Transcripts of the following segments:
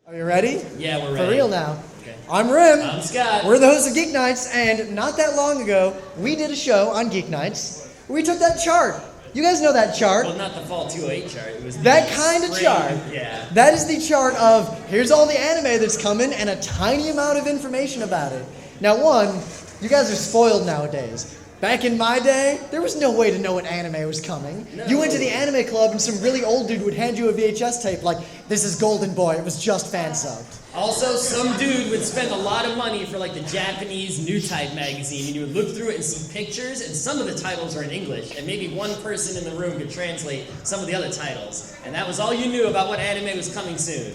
Are you ready? Yeah, we're ready. For real now. Okay. I'm Rim. I'm Scott. We're the hosts of Geek Nights, and not that long ago, we did a show on Geek Nights where we took that chart. You guys know that chart. Well, not the Fall 208 chart. It was that kind of chart. Yeah. That is the chart of here's all the anime that's coming and a tiny amount of information about it. Now, one, you guys are spoiled nowadays. Back in my day, there was no way to know when anime was coming. No. You went to the anime club and some really old dude would hand you a VHS tape like, this is Golden Boy, it was just fan subbed. Also, some dude would spend a lot of money for like the Japanese new type magazine, and you would look through it and see pictures, and some of the titles are in English, and maybe one person in the room could translate some of the other titles. And that was all you knew about what anime was coming soon.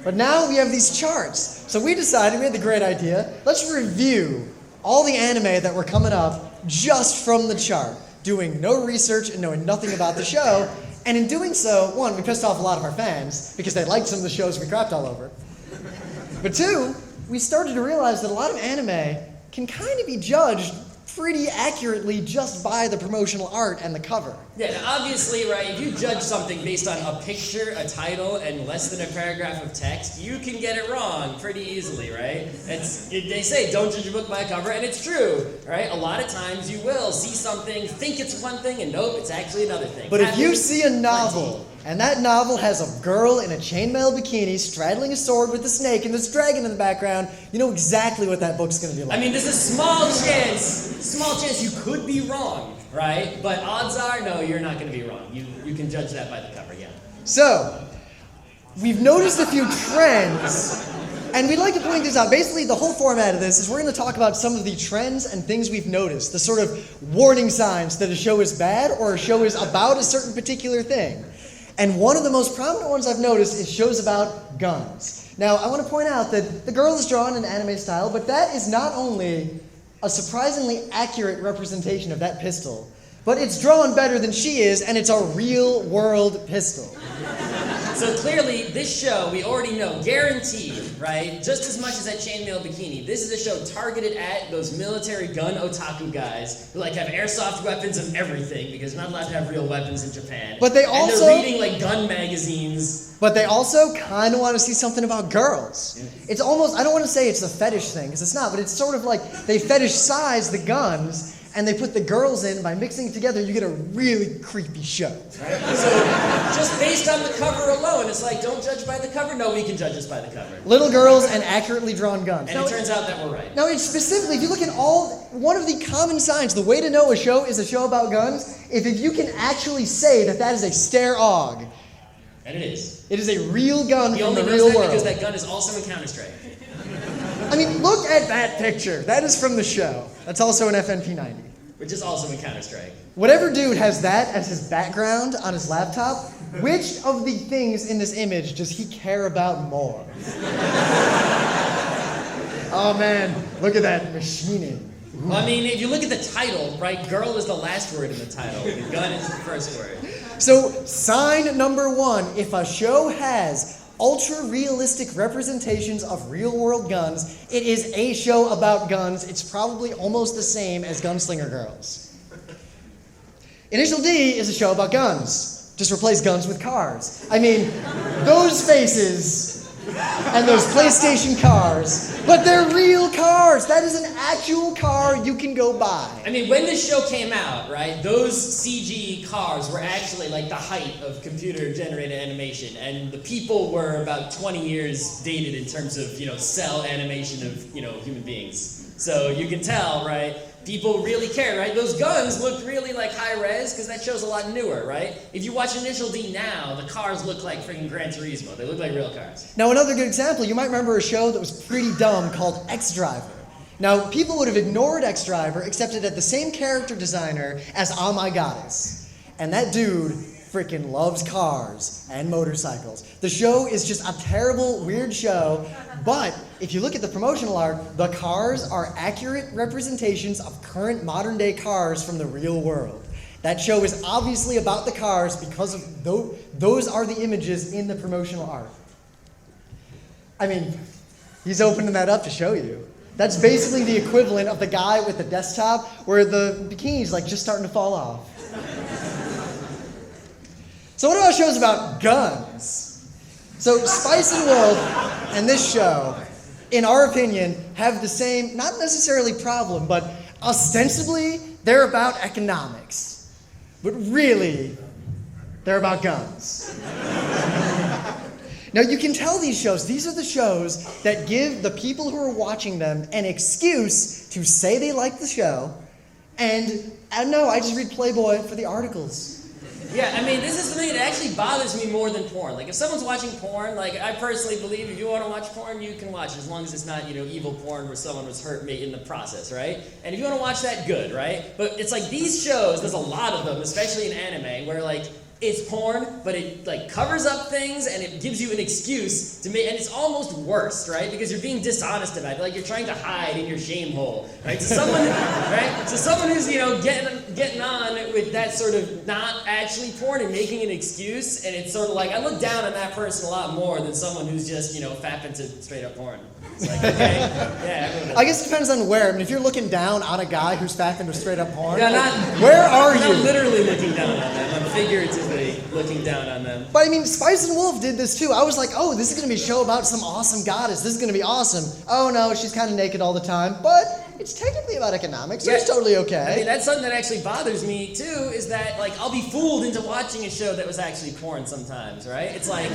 But now we have these charts. So we decided, we had the great idea, let's review all the anime that were coming up just from the chart, doing no research and knowing nothing about the show. And in doing so, one, we pissed off a lot of our fans because they liked some of the shows we crapped all over. But two, we started to realize that a lot of anime can kind of be judged pretty accurately just by the promotional art and the cover. Yeah, now obviously, right, if you judge something based on a picture, a title, and less than a paragraph of text, you can get it wrong pretty easily, right? They say don't judge a book by a cover, and it's true, right? A lot of times you will see something, think it's one thing, and nope, it's actually another thing. But if you see a novel, and that novel has a girl in a chainmail bikini straddling a sword with a snake and this dragon in the background, you know exactly what that book's going to be like. I mean, there's a small chance you could be wrong, right? But odds are, no, you're not going to be wrong. You can judge that by the cover, yeah. So, we've noticed a few trends, and we'd like to point this out. Basically, the whole format of this is we're going to talk about some of the trends and things we've noticed, the sort of warning signs that a show is bad or a show is about a certain particular thing. And one of the most prominent ones I've noticed is shows about guns. Now, I want to point out that the girl is drawn in anime style, but that is not only a surprisingly accurate representation of that pistol, but it's drawn better than she is, and it's a real-world pistol. So clearly, this show, we already know, guaranteed, right? Just as much as that chainmail bikini, this is a show targeted at those military gun otaku guys who like have airsoft weapons and everything because they're not allowed to have real weapons in Japan. But they and they're reading like gun magazines. But they also kind of want to see something about girls. Yeah. It's almost, I don't want to say it's a fetish thing, because it's not, but it's sort of like they fetish-size the guns and they put the girls in. By mixing it together, you get a really creepy show. Right? So just based on the cover alone, it's like, don't judge by the cover? No, we can judge us by the cover. Little girls and accurately drawn guns. And now, it turns out that we're right. Now, it's specifically, if you look at one of the common signs, the way to know a show is a show about guns, if you can actually say that is a stare-og. And it is. It is a real gun from the real world. He only knows that because that gun is also in Counter-Strike. I mean, look at that picture. That is from the show. That's also an FNP90. Which is also in Counter-Strike. Whatever dude has that as his background on his laptop, which of the things in this image does he care about more? Oh man, look at that machining. Well, I mean, if you look at the title, right, girl is the last word in the title. The gun is the first word. So, sign number one, if a show has ultra-realistic representations of real-world guns, it is a show about guns. It's probably almost the same as Gunslinger Girls. Initial D is a show about guns. Just replace guns with cars. I mean, those faces and those PlayStation cars, but they're real cars. That is an actual car you can go buy. I mean, when this show came out, right, those CG cars were actually like the height of computer-generated animation, and the people were about 20 years dated in terms of, cell animation of, human beings. So you can tell, right, people really care, right? Those guns looked really like high-res because that show's a lot newer, right? If you watch Initial D now, the cars look like freaking Gran Turismo. They look like real cars. Now, another good example, you might remember a show that was pretty dumb called X-Driver. Now, people would have ignored X-Driver, except it had the same character designer as Oh My Goddess. And that dude freaking loves cars and motorcycles. The show is just a terrible, weird show, but if you look at the promotional art, the cars are accurate representations of current modern-day cars from the real world. That show is obviously about the cars because of those are the images in the promotional art. I mean, he's opening that up to show you. That's basically the equivalent of the guy with the desktop where the bikini's like just starting to fall off. So what about shows about guns? So Spice and Wolf and this show, in our opinion, have the same, not necessarily problem, but ostensibly they're about economics. But really, they're about guns. Now you can tell these shows, these are the shows that give the people who are watching them an excuse to say they like the show, and no, I just read Playboy for the articles. Yeah, I mean, this is the thing that actually bothers me more than porn. Like, if someone's watching porn, like, I personally believe if you want to watch porn, you can watch it, as long as it's not, evil porn where someone was hurt in the process, right? And if you want to watch that, good, right? But it's like these shows, there's a lot of them, especially in anime, where, like, it's porn, but it like covers up things and it gives you an excuse to make, and it's almost worse, right? Because you're being dishonest about it, like you're trying to hide in your shame hole, right? To someone, right? To someone who's getting on with that sort of not actually porn and making an excuse, and it's sort of like I look down on that person a lot more than someone who's just fapping to straight up porn. It's like, okay, yeah. I guess it depends on where. I mean, if you're looking down on a guy who's fapping to straight up porn, yeah, where are you? I'm literally looking down on them. I'm figuratively looking down on them. But I mean, Spice and Wolf did this too. I was like, oh, this is going to be a show about some awesome goddess. This is going to be awesome. Oh no, she's kind of naked all the time. But it's technically about economics, so it's totally okay. I mean, that's something that actually bothers me too, is that like I'll be fooled into watching a show that was actually porn sometimes, right? It's like,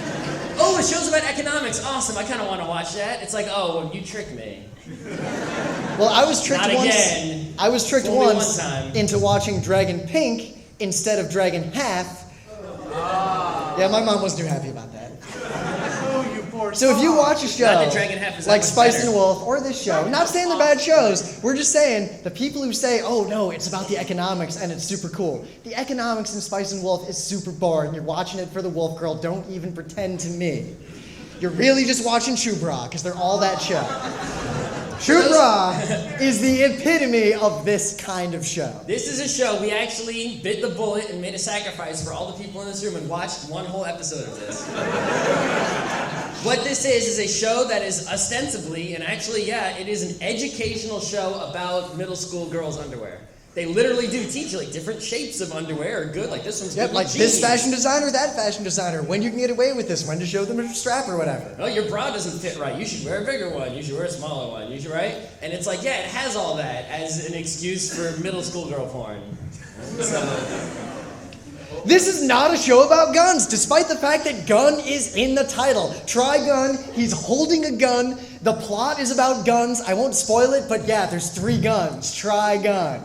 oh, a show's about economics, awesome, I kind of want to watch that. It's like, oh, well, you tricked me. Well, I was tricked Not once. Again. I was tricked Only once one time. into watching Dragon Pink instead of Dragon Half. Yeah, my mom wasn't too happy about that. So if you watch a show like Spice and Wolf or this show, not saying they're bad shows, we're just saying the people who say, oh no, it's about the economics and it's super cool. The economics in Spice and Wolf is super boring. You're watching it for the Wolf Girl. Don't even pretend to me. You're really just watching Shoe Bra because they're all that show. Shoe Bra is the epitome of this kind of show. This is a show, we actually bit the bullet and made a sacrifice for all the people in this room and watched one whole episode of this. What this is a show that is ostensibly, and actually, yeah, it is an educational show about middle school girls' underwear. They literally do teach like different shapes of underwear are good. Like this one's good. Like this fashion designer, that fashion designer. When you can get away with this, when to show them a strap or whatever. Oh, your bra doesn't fit right. You should wear a bigger one. You should wear a smaller one. You should, right? And it's like, yeah, it has all that as an excuse for middle school girl porn. So. This is not a show about guns, despite the fact that gun is in the title. Trigun, he's holding a gun. The plot is about guns. I won't spoil it, but yeah, there's 3 guns. Trigun.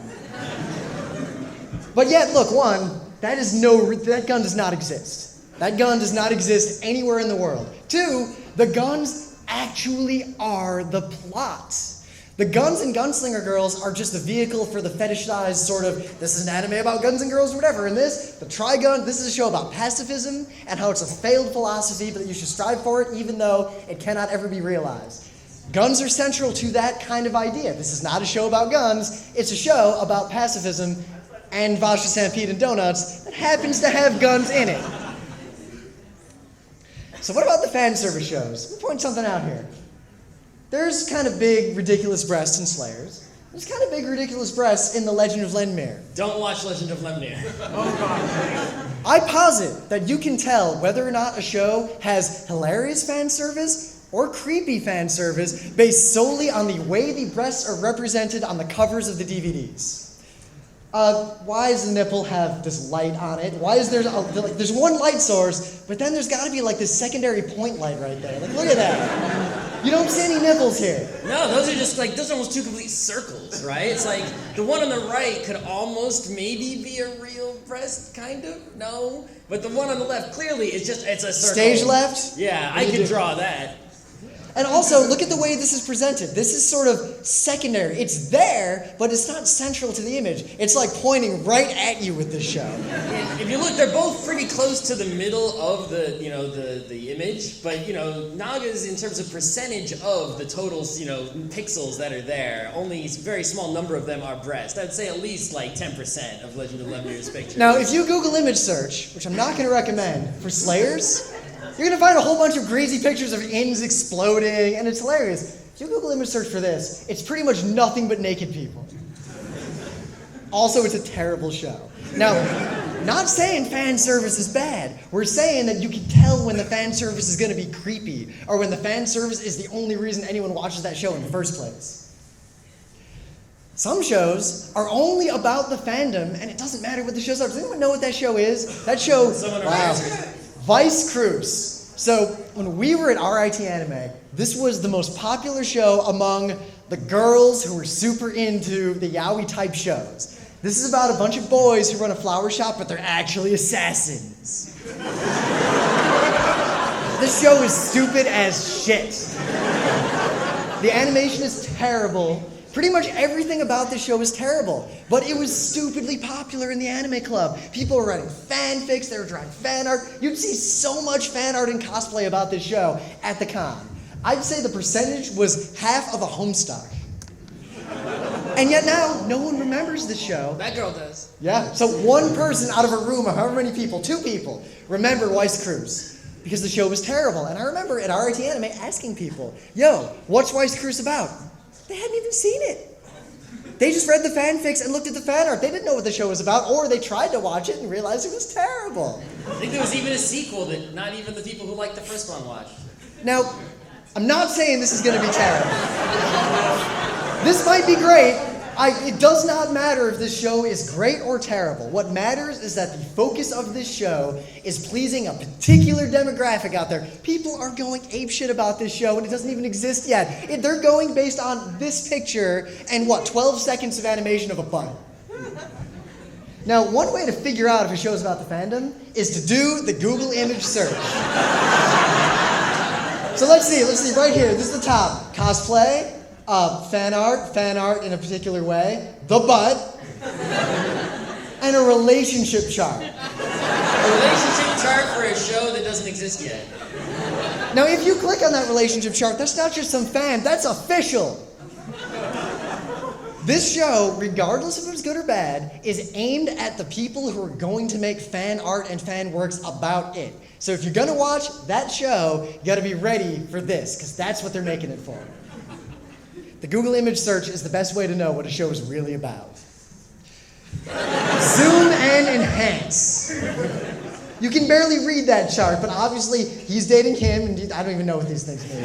But yet, look, one, that gun does not exist. That gun does not exist anywhere in the world. 2, the guns actually are the plot. The guns and gunslinger girls are just the vehicle for the fetishized sort of, this is an anime about guns and girls or whatever. And this, the Trigun, this is a show about pacifism and how it's a failed philosophy, but that you should strive for it even though it cannot ever be realized. Guns are central to that kind of idea. This is not a show about guns, it's a show about pacifism and vodka stampede and donuts that happens to have guns in it. So what about the fan service shows? Let me point something out here. There's kind of big, ridiculous breasts in Slayers. There's kind of big, ridiculous breasts in The Legend of Lenmir. Don't watch Legend of Lenmir. Oh, God. I posit that you can tell whether or not a show has hilarious fan service or creepy fan service based solely on the way the breasts are represented on the covers of the DVDs. Why does the nipple have this light on it? Why is there there's one light source, but then there's got to be like this secondary point light right there. Like, look at that. You don't see any nipples here. No, those are just like, those are almost 2 complete circles, right? It's like, the one on the right could almost maybe be a real breast, kind of, no? But the one on the left, clearly, it's a circle. Stage left? Yeah, I could draw that. And also, look at the way this is presented. This is sort of secondary. It's there, but it's not central to the image. It's like pointing right at you with this show. If you look, they're both pretty close to the middle of the image, but, Naga's, in terms of percentage of the total, pixels that are there, only a very small number of them are breast. I'd say at least like 10% of Legend of Lemmir's pictures. Now, if you Google image search, which I'm not going to recommend, for Slayers, you're going to find a whole bunch of crazy pictures of ins exploding, and it's hilarious. If you Google image search for this, it's pretty much nothing but naked people. Also, it's a terrible show. Now, not saying fan service is bad. We're saying that you can tell when the fan service is going to be creepy or when the fan service is the only reason anyone watches that show in the first place. Some shows are only about the fandom, and it doesn't matter what the shows are. Does anyone know what that show is? That show, wow, Vice Cruise. So when we were at RIT Anime, this was the most popular show among the girls who were super into the yaoi type shows. This is about a bunch of boys who run a flower shop, but they're actually assassins. This show is stupid as shit. The animation is terrible. Pretty much everything about this show is terrible, but it was stupidly popular in the anime club. People were writing fanfics, they were drawing fan art. You'd see so much fan art and cosplay about this show at the con. I'd say the percentage was half of a Homestuck. And yet now, no one remembers this show. That girl does. Yeah, so one person out of a room of however many people, 2 people, remember Vice Cruise because the show was terrible. And I remember at RIT Anime asking people, yo, what's Vice Cruise about? They hadn't even seen it. They just read the fanfics and looked at the fan art. They didn't know what the show was about, or they tried to watch it and realized it was terrible. I think there was even a sequel that not even the people who liked the first one watched. Now, I'm not saying this is going to be terrible. This might be great. It does not matter if this show is great or terrible. What matters is that the focus of this show is pleasing a particular demographic out there. People are going apeshit about this show, and it doesn't even exist yet. They're going based on this picture and 12 seconds of animation of a butt. Now, one way to figure out if a show's about the fandom is to do the Google image search. So let's see right here. This is the top. Cosplay. Fan art in a particular way, the butt, and a relationship chart. A relationship chart for a show that doesn't exist yet. Now, if you click on that relationship chart, that's not just some fan, that's official. This show, regardless if it was good or bad, is aimed at the people who are going to make fan art and fan works about it. So if you're going to watch that show, you got to be ready for this, because that's what they're making it for. The Google image search is the best way to know what a show is really about. Zoom and enhance. You can barely read that chart, but obviously he's dating Kim, and I don't even know what these things mean.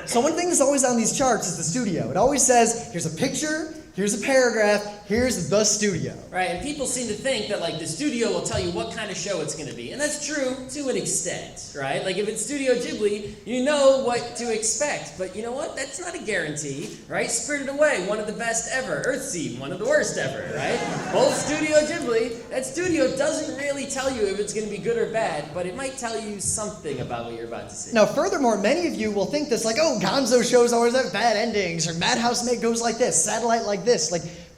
So one thing that's always on these charts is the studio. It always says, here's a picture, here's a paragraph, here's the studio. Right, and people seem to think that the studio will tell you what kind of show it's going to be. And that's true to an extent, right? Like if it's Studio Ghibli, you know what to expect. But you know what? That's not a guarantee, right? Spirited Away, one of the best ever. Earthseed, one of the worst ever, right? Both Studio Ghibli, that studio doesn't really tell you if it's going to be good or bad, but it might tell you something about what you're about to see. Now, furthermore, many of you will think this Gonzo shows always have bad endings, or Madhouse goes like this, Satellite like this,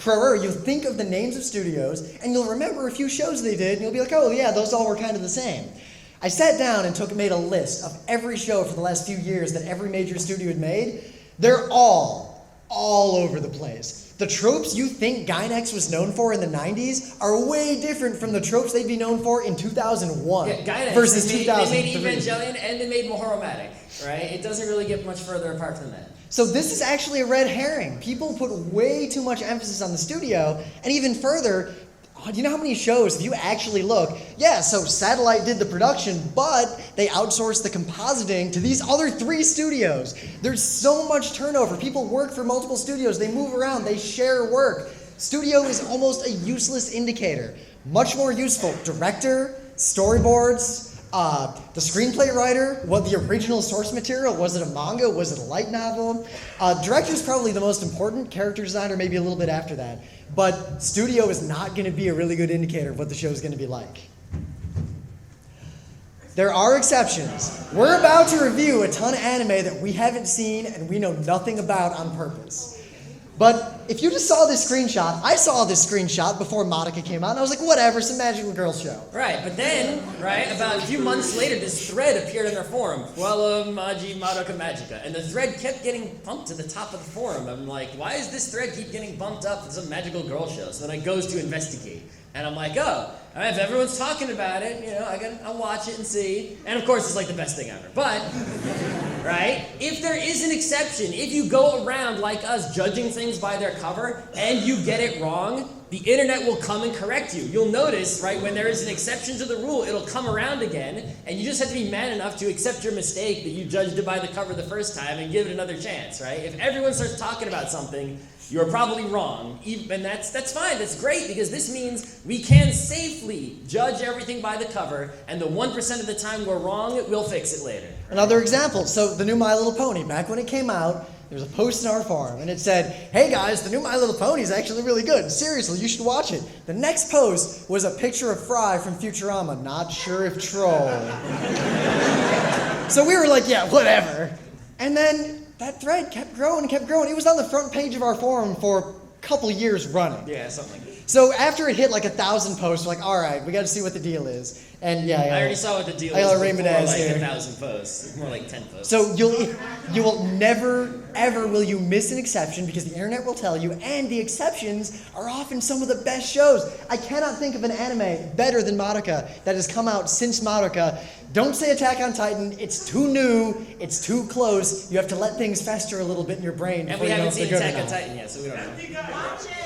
you'll think of the names of studios, and you'll remember a few shows they did, and you'll be like, oh yeah, those all were kind of the same. I sat down and made a list of every show for the last few years that every major studio had made. They're all over the place. The tropes you think Gainax was known for in the 90s are way different from the tropes they'd be known for in 2001 versus 2003. They made Evangelion and they made Mohoromatic, right? It doesn't really get much further apart from that. So this is actually a red herring. People put way too much emphasis on the studio, and even further, do you know how many shows, if you actually look, so Satellite did the production, but they outsourced the compositing to these other 3 studios. There's so much turnover. People work for multiple studios. They move around. They share work. Studio is almost a useless indicator. Much more useful, director, storyboards, the screenplay writer, what the original source material, was it a manga, was it a light novel? Director is probably the most important, character designer maybe a little bit after that, but studio is not going to be a really good indicator of what the show is going to be like. There are exceptions. We're about to review a ton of anime that we haven't seen and we know nothing about on purpose. But if you just saw this screenshot, I saw this screenshot before Madoka came out, and I was like, whatever, some magical girl show. Right, but then, about a few months later, this thread appeared in their forum, Fuela Magi Madoka Magica, and the thread kept getting bumped to the top of the forum. I'm like, why does this thread keep getting bumped up? It's a magical girl show. So then I goes to investigate, and I'm like, oh, all right, if everyone's talking about it, I'll watch it and see. And of course, it's the best thing ever. But right? If there is an exception, if you go around like us judging things by their cover and you get it wrong, the internet will come and correct you. You'll notice, right, when there is an exception to the rule, it'll come around again, and you just have to be man enough to accept your mistake that you judged it by the cover the first time and give it another chance, right? If everyone starts talking about something, you're probably wrong. And that's fine, that's great, because this means we can safely judge everything by the cover, and the 1% of the time we're wrong, we'll fix it later. Another example, so the new My Little Pony, back when it came out, there was a post in our forum, and it said, hey guys, the new My Little Pony is actually really good. Seriously, you should watch it. The next post was a picture of Fry from Futurama, not sure if troll. So we were like, yeah, whatever. And then that thread kept growing and kept growing. It was on the front page of our forum for a couple years running. Yeah, something like that. So after it hit like 1,000 posts, we're like, all right, we got to see what the deal is. And yeah, I already saw what the deal I is got before Raymond like As here. 1,000 posts. It's more like 10 posts. So you will never, ever will you miss an exception, because the internet will tell you, and the exceptions are often some of the best shows. I cannot think of an anime better than Madoka that has come out since Madoka. Don't say Attack on Titan. It's too new. It's too close. You have to let things fester a little bit in your brain. And we haven't seen Attack on Titan yet, so we don't know. Watch it.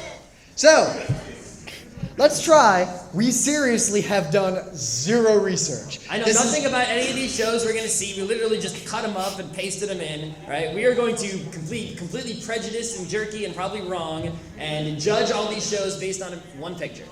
So, let's try. We seriously have done zero research. I know This nothing about any of these shows we're going to see. We literally just cut them up and pasted them in, right? We are going to completely prejudiced and jerky and probably wrong and judge all these shows based on one picture.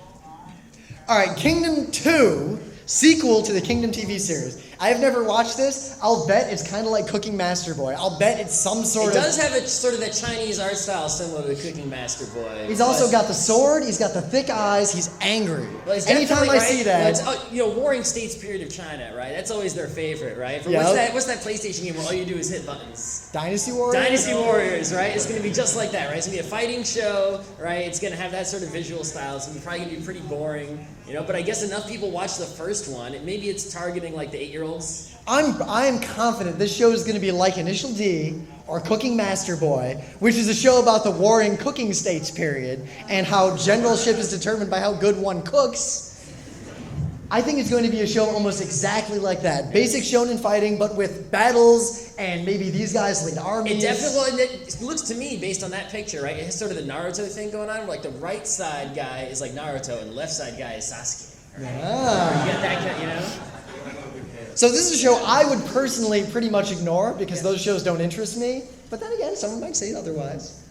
All right, Kingdom 2, sequel to the Kingdom TV series. I have never watched this. I'll bet it's kind of like Cooking Master Boy. I'll bet it's some sort of... It does have a sort of that Chinese art style similar to Cooking Master Boy. He's also got the sword. He's got the thick eyes. He's angry. Well, it's Anytime I definitely, see right, that... well, it's, Warring States period of China, right? That's always their favorite, right? For Yep. what's that PlayStation game where all you do is hit buttons? Dynasty Warriors? Dynasty Warriors, right? It's going to be just like that, right? It's going to be a fighting show, right? It's going to have that sort of visual style. It's probably going to be pretty boring, you know? But I guess enough people watch the first one. Maybe it's targeting like the 8-year-olds. I am confident this show is going to be like Initial D or Cooking Master Boy, which is a show about the warring cooking states period and how generalship is determined by how good one cooks. I think it's going to be a show almost exactly like that. Basic shonen fighting, but with battles and maybe these guys lead armies. It definitely, well, it looks to me, based on that picture, right? It has sort of the Naruto thing going on, where like the right side guy is like Naruto and the left side guy is Sasuke. Right? Ah. You get that kind, you know? So this is a show I would personally pretty much ignore because those shows don't interest me. But then again, someone might say otherwise.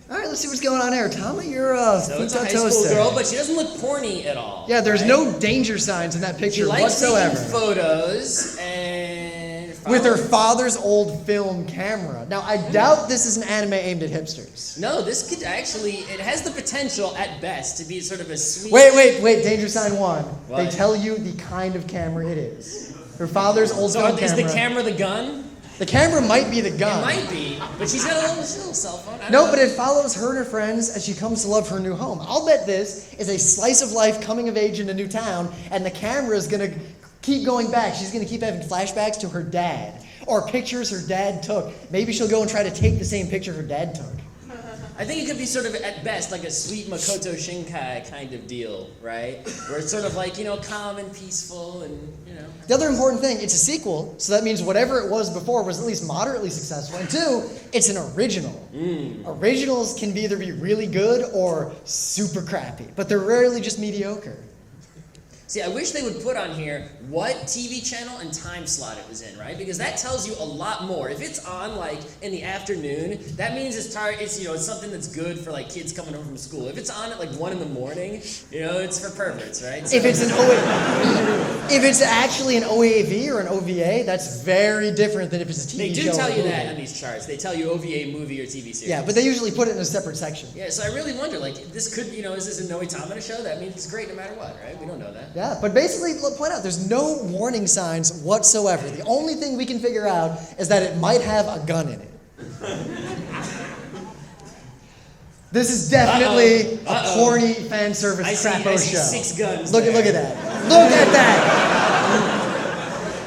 All right, let's see what's going on here. Tama, you're So it's a high school girl, but she doesn't look porny at all. Yeah, there's right? no danger signs in that She picture likes whatsoever. taking photos and With her father's old film camera. Now, I doubt this is an anime aimed at hipsters. No, this could actually, it has the potential at best to be sort of a sweet... Wait, danger sign 1. What? They tell you the kind of camera it is. Her father's old So film is camera. the camera the gun? The camera might be the gun. It might be, but she's got a little cell phone. I don't No, know. but it follows her and her friends as she comes to love her new home. I'll bet this is a slice of life coming of age in a new town, and the camera is going to keep going back. She's going to keep having flashbacks to her dad, or pictures her dad took. Maybe she'll go and try to take the same picture her dad took. I think it could be sort of, at best, like a sweet Makoto Shinkai kind of deal, right? Where it's sort of like, calm and peaceful and, The other important thing, it's a sequel, so that means whatever it was before was at least moderately successful. And 2, it's an original. Originals can either be really good or super crappy, but they're rarely just mediocre. See, I wish they would put on here what TV channel and time slot it was in, right? Because that tells you a lot more. If it's on like in the afternoon, that means it's something that's good for like kids coming home from school. If it's on at like 1 in the morning, it's for perverts, right? So, If it's actually an OAV or an OVA, that's very different than if it's a TV they show. do tell or you movie. that on these charts. They tell you OVA, movie, or TV series. Yeah, but they usually put it in a separate section. Yeah, so I really wonder, like, this could, is this a Noe Tamada show? That means it's great no matter what, right? We don't know that. Yeah, but basically, look, point out, there's no warning signs whatsoever. The only thing we can figure out is that it might have a gun in it. This is definitely a corny fan service I crapo see show. 6 guns. Look there. at that. Look at that.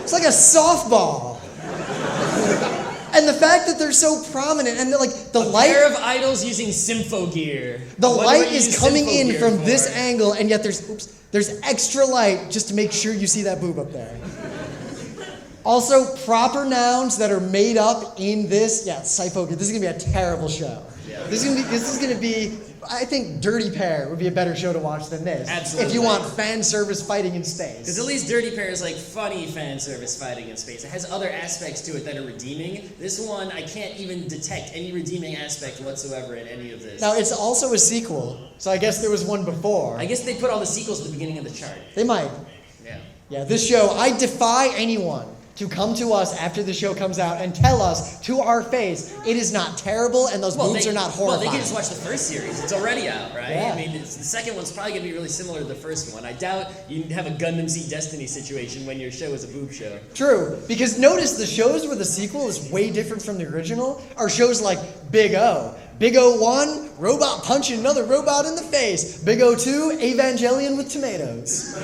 It's like a softball. And the fact that they're so prominent and the light. Pair of idols using Sympho gear. The What do light I is use coming Sympho in gear from for? this angle, and yet there's extra light just to make sure you see that boob up there. Also, proper nouns that are made up in this. Yeah, Saipoku. This is gonna be a terrible show. Yeah. This is gonna be. I think Dirty Pair would be a better show to watch than this. Absolutely. If you want fan service fighting in Because space. at least Dirty Pair is like funny fan service fighting in space. It has other aspects to it that are redeeming. This one, I can't even detect any redeeming aspect whatsoever in any of this. Now, it's also a sequel, so I guess there was one before. I guess they put all the sequels at the beginning of the chart. They might. Yeah. Yeah, this show, I defy anyone to come to us after the show comes out and tell us to our face it is not terrible and those boobs are not horrifying. Well, they can just watch the first series. It's already out, right? Yeah. I mean, the second one's probably going to be really similar to the first one. I doubt you have a Gundam Z Destiny situation when your show is a boob show. True, because notice the shows where the sequel is way different from the original are shows like Big O. Big O 1, robot punching another robot in the face. Big O 2, Evangelion with tomatoes.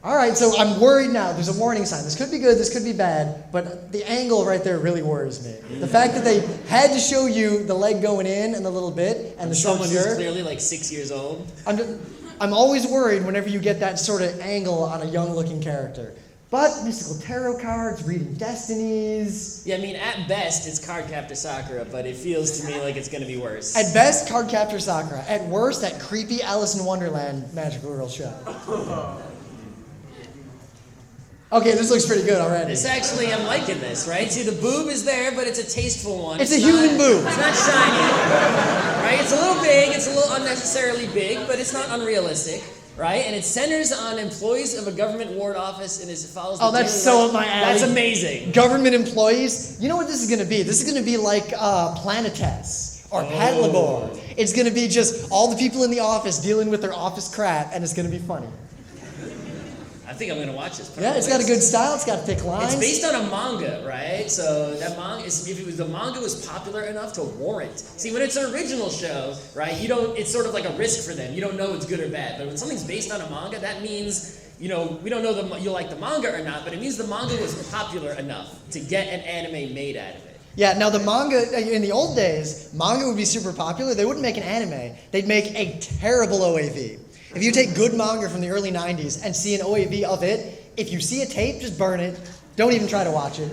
All right, so I'm worried now. There's a warning sign. This could be good, this could be bad, but the angle right there really worries me. The fact that they had to show you the leg going in and the little bit and the short Someone who's shirt. clearly like 6 years old. I'm always worried whenever you get that sort of angle on a young-looking character. But mystical tarot cards, reading destinies. Yeah, I mean, at best, it's Cardcaptor Sakura, but it feels to me like it's going to be worse. At best, Cardcaptor Sakura. At worst, that creepy Alice in Wonderland magical girl show. Okay, this looks pretty good already. This actually, I'm liking this, right? See, the boob is there, but it's a tasteful one. It's a human boob. It's not shiny, right? It's a little big, it's a little unnecessarily big, but it's not unrealistic, right? And it centers on employees of a government ward office and follows the Oh, that's daily so life. up my alley. That's amazing. Government employees. You know what this is going to be? This is going to be like Planetes or Patlabor. It's going to be just all the people in the office dealing with their office crap, and it's going to be funny. I think I'm going to watch this. Yeah, it's got a good style. It's got thick lines. It's based on a manga, right? So that manga, if the manga was popular enough to warrant. See, when it's an original show, right? It's sort of like a risk for them. You don't know it's good or bad. But when something's based on a manga, that means, we don't know you like the manga or not, but it means the manga was popular enough to get an anime made out of it. Yeah, now the manga, in the old days, manga would be super popular. They wouldn't make an anime. They'd make a terrible OAV. If you take good manga from the early 90s and see an OAV of it, if you see a tape, just burn it. Don't even try to watch it.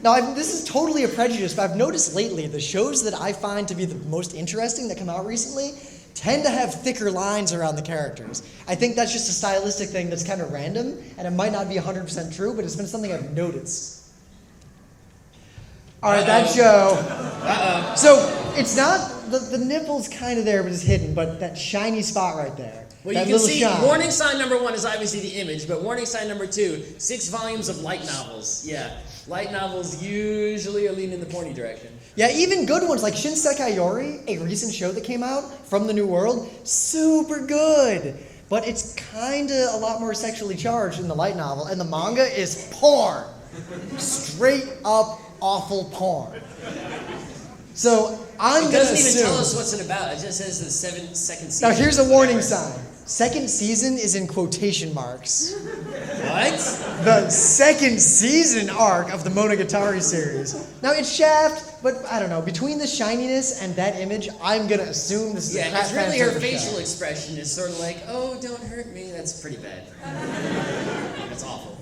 Now, this is totally a prejudice, but I've noticed lately the shows that I find to be the most interesting that come out recently tend to have thicker lines around the characters. I think that's just a stylistic thing that's kind of random, and it might not be 100% true, but it's been something I've noticed. All right, that show. So it's not, the nipple's kind of there, but it's hidden, but that shiny spot right there. Well, that you can little see, shine. warning sign number 1 is obviously the image, but warning sign number 2, 6 volumes of light novels. Yeah, light novels usually are leaning in the porny direction. Yeah, even good ones like Shinsekai Yori, a recent show that came out from the New World, super good. But it's kind of a lot more sexually charged in the light novel, and the manga is porn. Straight up awful porn. So I'm going to assume... It doesn't even tell us what's it about. It just says the second season. Now here's a warning sign. Second season is in quotation marks. What? The second season arc of the Monogatari series. Now it's Shaft, but I don't know. Between the shininess and that image, I'm going to assume this is a crap it's really fan her service facial show. expression is sort of like, oh, don't hurt me. That's pretty bad. That's awful.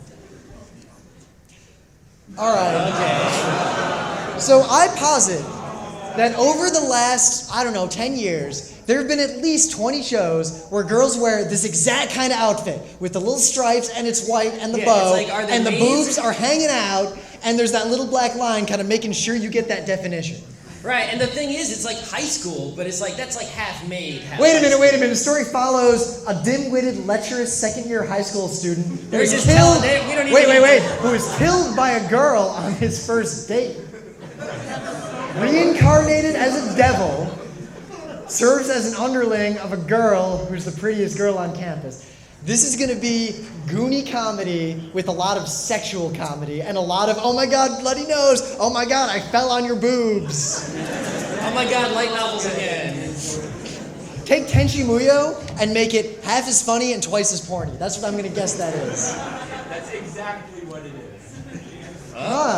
All right. Okay. So I posit that over the last, 10 years, there have been at least 20 shows where girls wear this exact kind of outfit with the little stripes and it's white and the bow it's like, and the maids? boobs are hanging out and there's that little black line kind of making sure you get that definition. Right, and the thing is, it's like high school, but it's like, that's like half made. Wait a minute. The story follows a dim-witted, lecherous second-year high school student who is killed. Who is killed by a girl on his first date. Reincarnated as a devil, serves as an underling of a girl who's the prettiest girl on campus. This is going to be Goonie comedy with a lot of sexual comedy and a lot of, oh my god, bloody nose, oh my god, I fell on your boobs. Oh my god, light novels again. Take Tenchi Muyo and make it half as funny and twice as porny. That's what I'm going to guess that is. That's exactly what it is.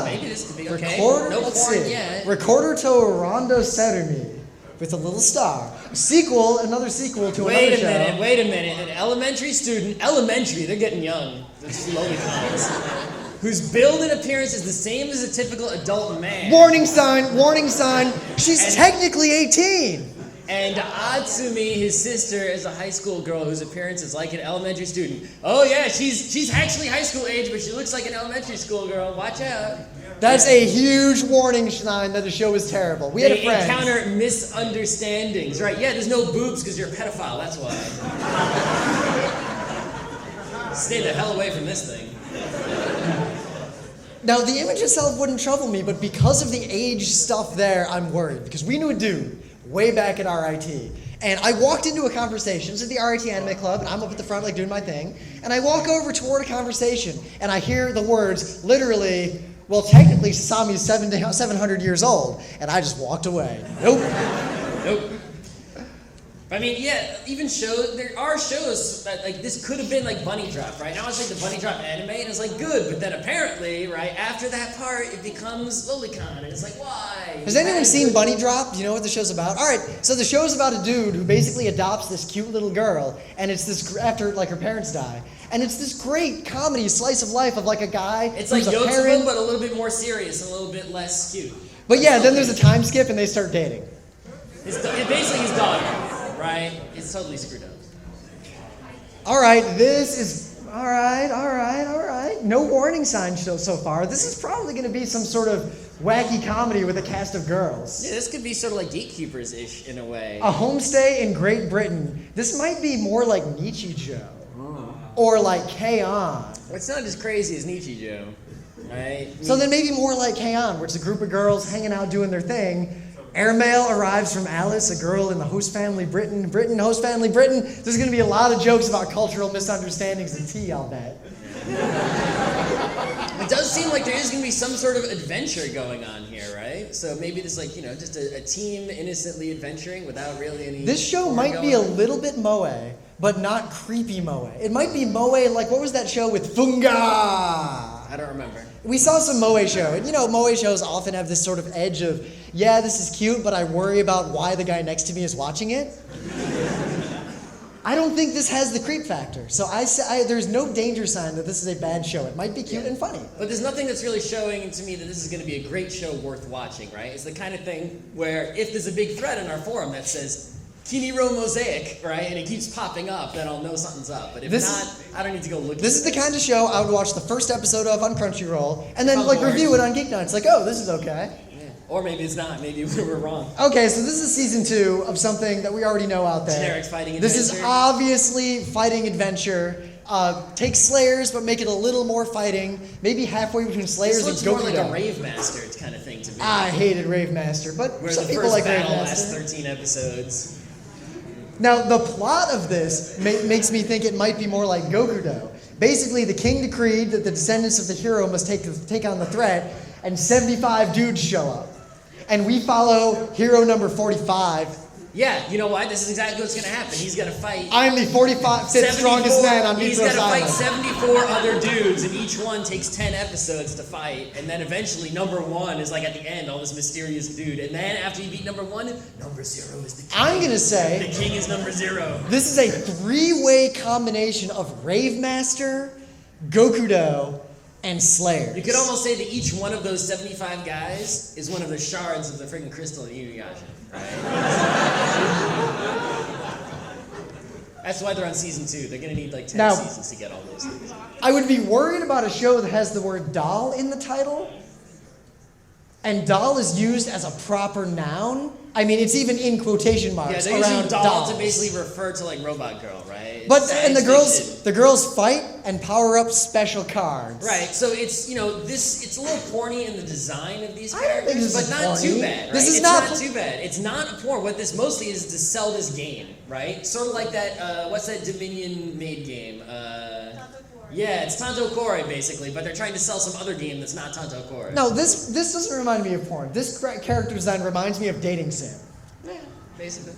Maybe this could be okay. Recorder, No let's porn see. yet. Recorder to Rondo Serumi. with a little star. Another sequel to another show. Wait a minute. An elementary student, they're getting young. They're just lolicons. Whose build and appearance is the same as a typical adult man. Warning sign. She's technically 18. And Atsumi, his sister, is a high school girl whose appearance is like an elementary student. Oh yeah, she's actually high school age, but she looks like an elementary school girl. Watch out. That's a huge warning sign that the show is terrible. We had a friend. They encounter misunderstandings, right? Yeah, there's no boobs because you're a pedophile, that's why. Stay the hell away from this thing. Now, the image itself wouldn't trouble me, but because of the age stuff there, I'm worried. Because we knew a dude way back at RIT. And I walked into a conversation. This is the RIT Anime Club, and I'm up at the front, like, doing my thing. And I walk over toward a conversation, and I hear the words, literally, well, technically, Sasami's 700 years old. And I just walked away. Nope. I mean, yeah, there are shows that, like, this could have been, like, Bunny Drop, right? Now it's like the Bunny Drop anime, and it's, like, good. But then apparently, right, after that part, it becomes Lolicon, and it's like, why? Has anyone seen Bunny Drop? Do you know what the show's about? All right, so the show's about a dude who basically adopts this cute little girl, and it's this, after, like, her parents die. And it's this great comedy slice of life of, like, a guy It's who's like a parent. Yotsuba, but a little bit more serious and a little bit less cute. But yeah, then there's a time skip, and they start dating. Basically his daughter, right? It's totally screwed up. All right, this is... All right. No warning signs so far. This is probably going to be some sort of wacky comedy with a cast of girls. Yeah, this could be sort of like Gatekeepers-ish in a way. A homestay in Great Britain. This might be more like Nichijou. Or like K-On! It's not as crazy as Nichijou, right? So then maybe more like K-On!, where it's a group of girls hanging out doing their thing. Airmail arrives from Alice, a girl in the host family Britain. Host family Britain. There's going to be a lot of jokes about cultural misunderstandings and tea, I'll bet. It does seem like there is going to be some sort of adventure going on here, right? So maybe this, like, just a team innocently adventuring without really any... This show might be a little bit moe, but not creepy moe. It might be moe like, what was that show with Funga? I don't remember. We saw some moe show, and moe shows often have this sort of edge of, yeah, this is cute, but I worry about why the guy next to me is watching it. I don't think this has the creep factor, so there's no danger sign that this is a bad show. It might be cute and funny. But there's nothing that's really showing to me that this is going to be a great show worth watching, right? It's the kind of thing where if there's a big thread in our forum that says, Kiniro Mosaic, right, and it keeps popping up, then I'll know something's up. But if not, I don't need to go look. This is the kind of show I would watch the first episode of on Crunchyroll, and then review it on Geek Night. It's like, oh, this is okay. Or maybe it's not. Maybe we're wrong. Okay, so this is season 2 of something that we already know out there. Generic fighting adventure. This is obviously fighting adventure. Take Slayers, but make it a little more fighting. Maybe halfway between Slayers and Gokudo. This looks more like a Rave Master kind of thing to me. I hated Rave Master, but where some the people first like Rave battle Master. lasts 13 episodes. Now, the plot of this makes me think it might be more like Gokudo. Basically, the king decreed that the descendants of the hero must take on the threat, and 75 dudes show up. And we follow hero number 45. Yeah, you know what? This is exactly what's going to happen. He's going to fight... I'm the 45th strongest man on Mithras Island. He's going to fight 74 other dudes, and each one takes 10 episodes to fight. And then eventually, number 1 is like at the end, all this mysterious dude. And then after you beat number 1, number 0 is the king. I'm going to say... The king is number 0. This is a 3-way combination of Rave Master, Gokudo, and Slayer. You could almost say that each one of those 75 guys is one of the shards of the freaking crystal in Inuyasha, right? That's why they're on season 2. They're gonna need like 10 seasons to get all those things. I would be worried about a show that has the word doll in the title, and doll is used as a proper noun. I mean, it's even in quotation marks they're around using doll dolls. to basically refer to like Robot Girl, right? But and the girls fight and power up special cards. Right. So it's it's a little porny in the design of these characters, this but is not porny. too bad. Right? This is it's not too bad. It's not a porn. What this mostly is to sell this game, right? Sort of like that. What's that Dominion made game? Yeah, it's Tanto Core basically, but they're trying to sell some other game that's not Tanto Core. No, this doesn't remind me of porn. This character design reminds me of dating sim. Yeah, basically.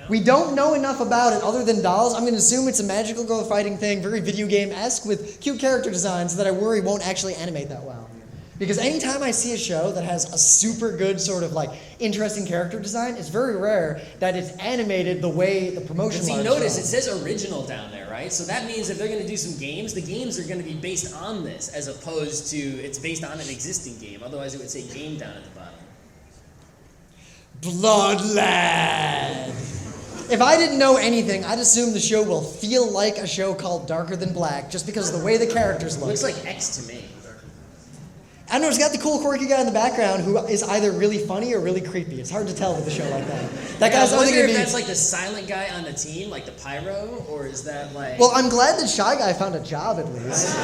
We don't know enough about it other than dolls. I'm going to assume it's a magical girl fighting thing, very video game-esque with cute character designs that I worry won't actually animate that well. Because anytime I see a show that has a super good sort of like interesting character design, it's very rare that it's animated the way the promotion But see, large notice does. it says original down there, right? So that means if they're going to do some games, the games are going to be based on this, as opposed to it's based on an existing game. Otherwise, it would say game down at the bottom. Bloodlad. If I didn't know anything, I'd assume the show will feel like a show called Darker Than Black, just because of the way the characters look. Looks like X to me. I don't know, it's got the cool, quirky guy in the background who is either really funny or really creepy. It's hard to tell with a show like that. That guy's I only wonder going if to be... that's like the silent guy on the team, like the pyro, or is that like... Well, I'm glad that Shy Guy found a job at least.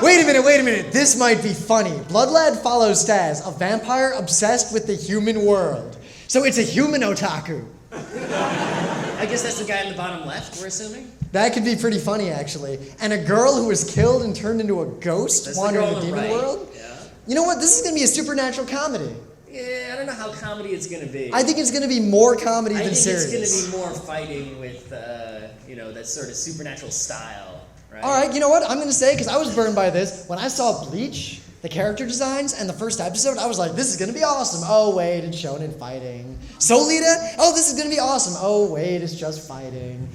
Wait a minute. This might be funny. Bloodlad follows Staz, a vampire obsessed with the human world. So it's a human otaku. I guess that's the guy in the bottom left, we're assuming? That could be pretty funny, actually. And a girl who was killed and turned into a ghost That's the wandering girl the on the demon right. world. Yeah. You know what? This is going to be a supernatural comedy. Yeah, I don't know how comedy it's going to be. I think it's going to be more comedy I than think serious. it's going to be more fighting with, that sort of supernatural style, right? All right, you know what? I'm going to say, because I was burned by this, when I saw Bleach, the character designs, and the first episode, I was like, this is going to be awesome. Oh, wait, it's shonen fighting. Solita? Oh, this is going to be awesome. Oh, wait, it's just fighting.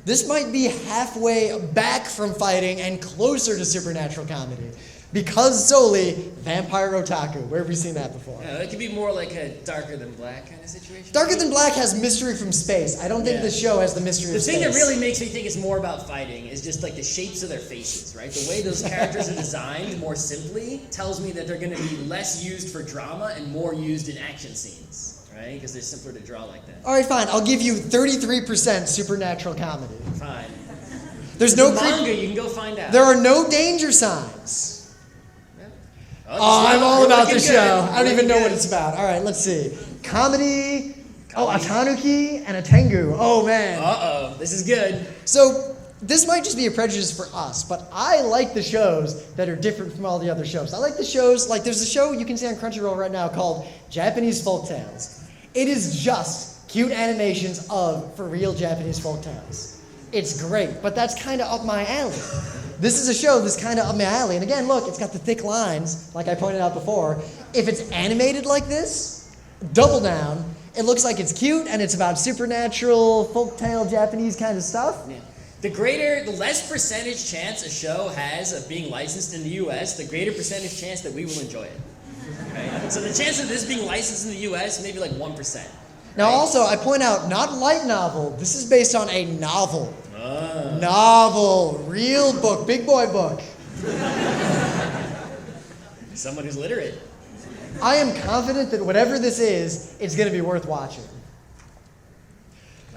This might be halfway back from fighting and closer to supernatural comedy. Because solely vampire otaku. Where have we seen that before? Yeah, it could be more like a Darker Than Black kind of situation. Darker Than Black has mystery from space. I don't think Yeah. this show has the mystery The of space. thing that really makes me think it's more about fighting is just like the shapes of their faces, right? The way those characters are designed more simply tells me that they're going to be less used for drama and more used in action scenes, right? Because they're simpler to draw like that. All right, fine. I'll give you 33% supernatural comedy. Fine. There's It's no a creep. manga, you can go find out. There are no danger signs. Oh, Oh, I'm all about looking the good. show. I don't even know Looking what good. it's about. All right, let's see. Comedy. Oh, a Comedy. tanuki and a tengu. Oh, man. Uh-oh, this is good. So this might just be a prejudice for us, but I like the shows that are different from all the other shows. I like the shows, like there's a show you can see on Crunchyroll right now called Japanese Folktales. It is just cute animations of for real Japanese folktales. It's great, but that's kind of up my alley. This is a show that's kind of up my alley. And again, look, it's got the thick lines, like I pointed out before. If it's animated like this, double down. It looks like it's cute, and it's about supernatural, folktale, Japanese kind of stuff. Yeah. The less percentage chance a show has of being licensed in the U.S., the greater percentage chance that we will enjoy it. Right? So the chance of this being licensed in the U.S. maybe like 1%. Now, also, I point out, not light novel. This is based on a novel. Ah. Novel, real book, big boy book. Someone who's literate. I am confident that whatever this is, it's going to be worth watching.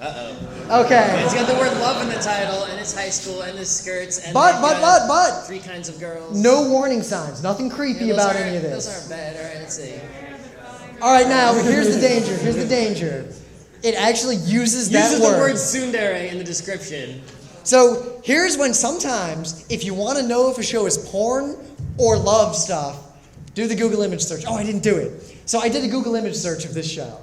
Uh-oh. Okay. It's got the word love in the title, and it's high school, and the skirts, and But, they've but, got but, but. 3 kinds of girls. No warning signs. Nothing creepy Yeah, those about aren't- any of Those this. aren't bad. All right, let's see. All right, now, here's the danger. Here's the danger. It actually uses that Uses word. the word tsundere in the description. So here's when sometimes, if you want to know if a show is porn or love stuff, do the Google image search. Oh, I didn't do it. So I did a Google image search of this show.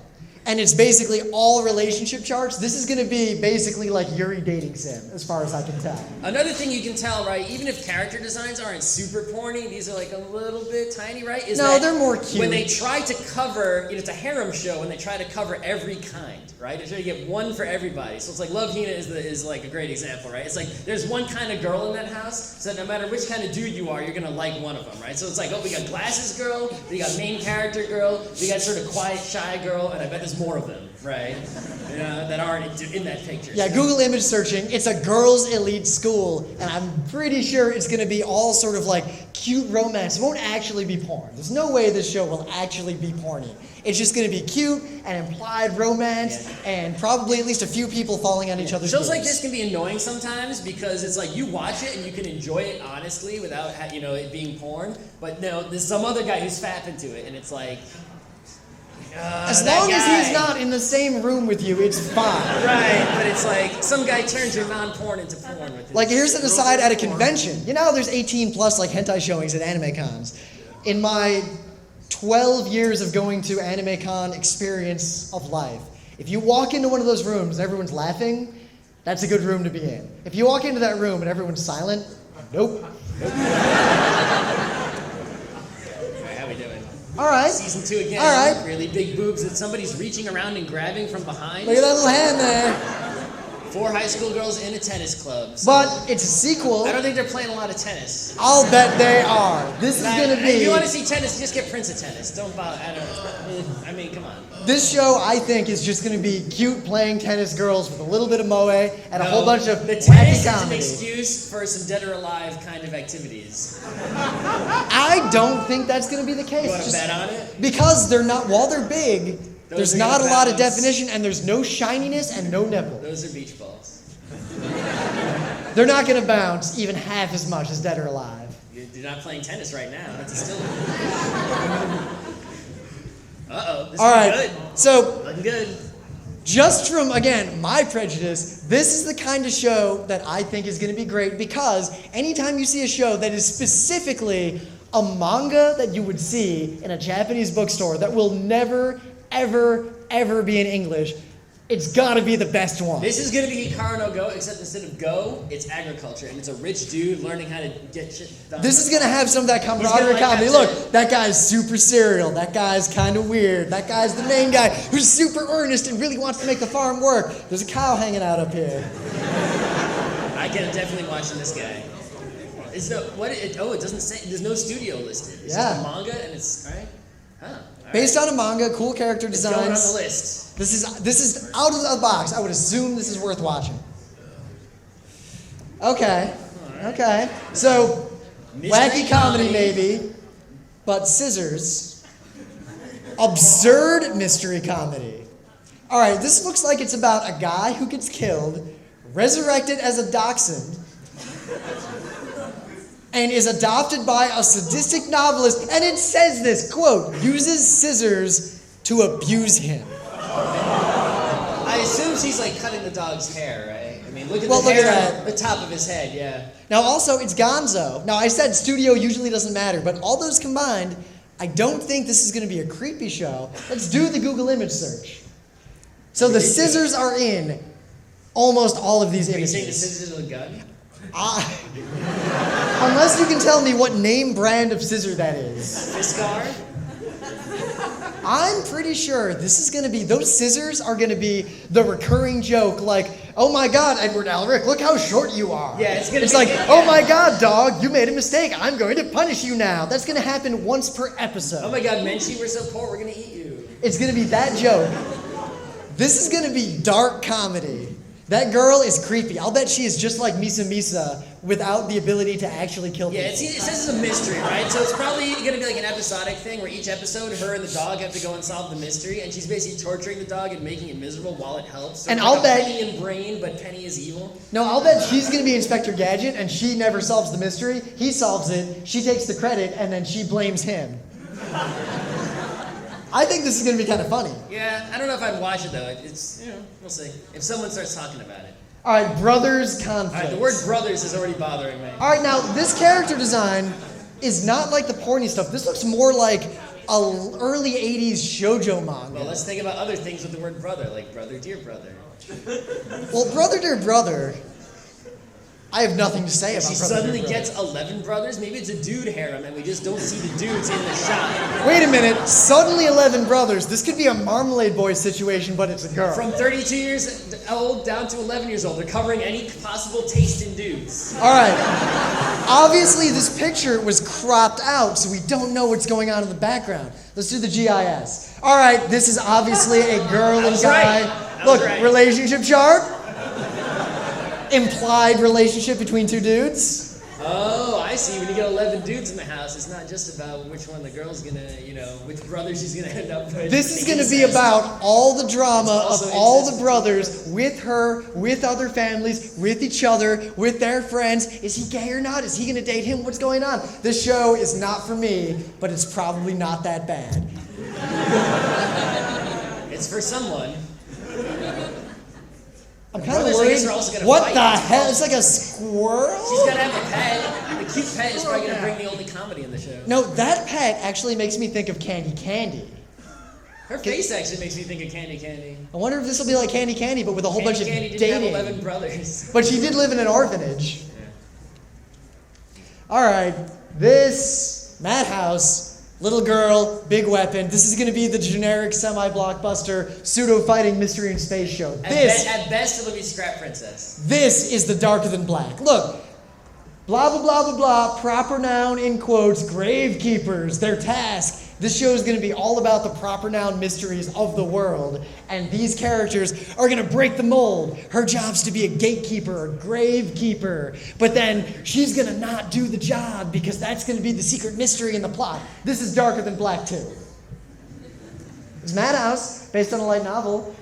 And it's basically all relationship charts. This is going to be basically like Yuri dating sim, as far as I can tell. Another thing you can tell, right, even if character designs aren't super porny, these are like a little bit tiny, right? Is No, that they're more cute. When they try to cover, it's a harem show, and they try to cover every kind, right? They try to get one for everybody. So it's like Love Hina is like a great example, right? It's like there's one kind of girl in that house, so no matter which kind of dude you are, you're gonna like one of them, right? So it's like, oh, we got glasses girl, we got main character girl, we got sort of quiet, shy girl, and I bet there's more of them. Right, that aren't in that picture. Yeah, Google image searching. It's a girls' elite school, and I'm pretty sure it's going to be all sort of like cute romance. It won't actually be porn. There's no way this show will actually be porny. It's just going to be cute and implied romance, and probably at least a few people falling on each other's Shows like boobs. this can be annoying sometimes because it's like you watch it and you can enjoy it honestly without it being porn. But no, there's some other guy who's fapping to it, and it's like. As that long as guy. he's not in the same room with you, it's fine. Right, but it's like some guy turns your non-porn into porn with it. Like, here's an aside at a convention. You know how there's 18 plus like hentai showings at anime cons. In my 12 years of going to anime con experience of life, if you walk into one of those rooms and everyone's laughing, that's a good room to be in. If you walk into that room and everyone's silent, nope. All right. Season 2 again. All right. Really big boobs that somebody's reaching around and grabbing from behind. Look at that little hand there. 4 high school girls in a tennis club. So But it's a sequel. I don't think they're playing a lot of tennis. I'll bet they are. This is going to be... If you want to see tennis, just get Prince of Tennis. Don't bother. I mean, come on. This show, I think, is just going to be cute playing tennis girls with a little bit of moe and a whole bunch of the wacky tennis is an comedy. excuse for some dead or alive kind of activities. I don't think that's going to be the case. You want to bet on it? Because they're not, while they're big, there's are not a gonna lot of bounce. definition and there's no shininess and no nipple. Those are beach balls. They're not going to bounce even half as much as Dead or Alive. You're not playing tennis right now. That's a still. Uh-oh. This All is right, good. so Looking good. just from, again, my prejudice, this is the kind of show that I think is going to be great because anytime you see a show that is specifically a manga that you would see in a Japanese bookstore that will never, ever, ever be in English, it's got to be the best one. This is going to be Hikaru no Go, except instead of Go, it's agriculture. And it's a rich dude learning how to get shit done. This is going to have some of that gonna, camaraderie like, comedy. have Look, to- that guy's super serial. That guy's kind of weird. That guy's the main guy who's super earnest and really wants to make the farm work. There's a cow hanging out up here. I can definitely watching this guy. Is no what? It doesn't say. There's no studio listed. It's Yeah. just a manga, and it's all right. Huh. All Based right. on a manga, cool character It's going on the designs. list. This is out of the box. I would assume this is worth watching. Okay. Okay. So, Mystery wacky comedy maybe, but scissors. Absurd mystery comedy. All right, this looks like it's about a guy who gets killed, resurrected as a dachshund, and is adopted by a sadistic novelist, and it says this, quote, uses scissors to abuse him. I assume she's like cutting the dog's hair, right? I mean, look at Well, the look at hair that. on the top of his head. Yeah. Now also, it's Gonzo. Now I said studio usually doesn't matter, but all those combined, I don't think this is going to be a creepy show. Let's do the Google image search. So the scissors are in almost all of these Are you saying the images. scissors are a gun? Unless you can tell me what name brand of scissor that is. Fiskar? I'm pretty sure this is going to be, those scissors are going to be the recurring joke like, oh my God, Edward Alric, look how short you are. Yeah, it's gonna It's be- like, yeah. oh my God, dog, you made a mistake. I'm going to punish you now. That's going to happen once per episode. Oh my God, Menchie, we're so poor, we're gonna eat you. It's going to be that joke. This is going to be dark comedy. That girl is creepy. I'll bet she is just like Misa Misa without the ability to actually kill people. Yeah, it says it's a mystery, right? So it's probably gonna be like an episodic thing where each episode, her and the dog have to go and solve the mystery, and she's basically torturing the dog and making it miserable while it helps. So And it's I'll like a bet- Penny and Brain, but Penny is evil. No, I'll bet she's going to be Inspector Gadget and she never solves the mystery. He solves it, she takes the credit, and then she blames him. I think this is going to be kind of funny. Yeah, I don't know if I'd watch it though. It's we'll see. If someone starts talking about it. All right, brothers All conflict. right, the word brothers is already bothering me. All right, now this character design is not like the porny stuff. This looks more like a early 80s shoujo manga. Well, let's think about other things with the word brother, like brother, dear brother. Well, brother dear brother, I have nothing to say about She brother suddenly dear brother. gets 11 brothers. Maybe it's a dude harem, and we just don't see the dudes in the shot. Wait a minute, suddenly 11 brothers. This could be a Marmalade Boy situation, but it's a girl. From 32 years old down to 11 years old, they're covering any possible taste in dudes. All right. Obviously, this picture was cropped out, so we don't know what's going on in the background. Let's do the GIS. All right, this is obviously a girl and was guy. right. I was Look, right. relationship chart. Implied relationship between two dudes. Oh, I see. When you get 11 dudes in the house, it's not just about which one the girl's gonna, which brother she's gonna end up with. This is going to be about all the drama It's of also all incest. the brothers with her, with other families, with each other, with their friends. Is he gay or not? Is he going to date him? What's going on? This show is not for me, but it's probably not that bad. It's for someone. I'm kind of Brothers, I worried. guess, are also gonna What fight. the hell? It's like a squirrel? She's gotta have a pet. The cute pet is probably gonna bring the only comedy in the show. No, that pet actually makes me think of Candy Candy. Her face actually makes me think of Candy Candy. I wonder if this will be like Candy Candy, but with a whole bunch of Candy didn't dating. have 11 brothers. But she did live in an orphanage. All right, this madhouse Little girl, big weapon. This is going to be the generic semi-blockbuster pseudo-fighting mystery and space show. At best, it'll be Scrap Princess. This is the Darker Than Black. Look, blah, blah, blah, blah, blah, proper noun in quotes, gravekeepers, their task. This show is going to be all about the proper noun mysteries of the world, and these characters are going to break the mold. Her job's to be a gatekeeper, a gravekeeper, but then she's going to not do the job because that's going to be the secret mystery in the plot. This is Darker Than Black 2. It's Madhouse, based on a light novel.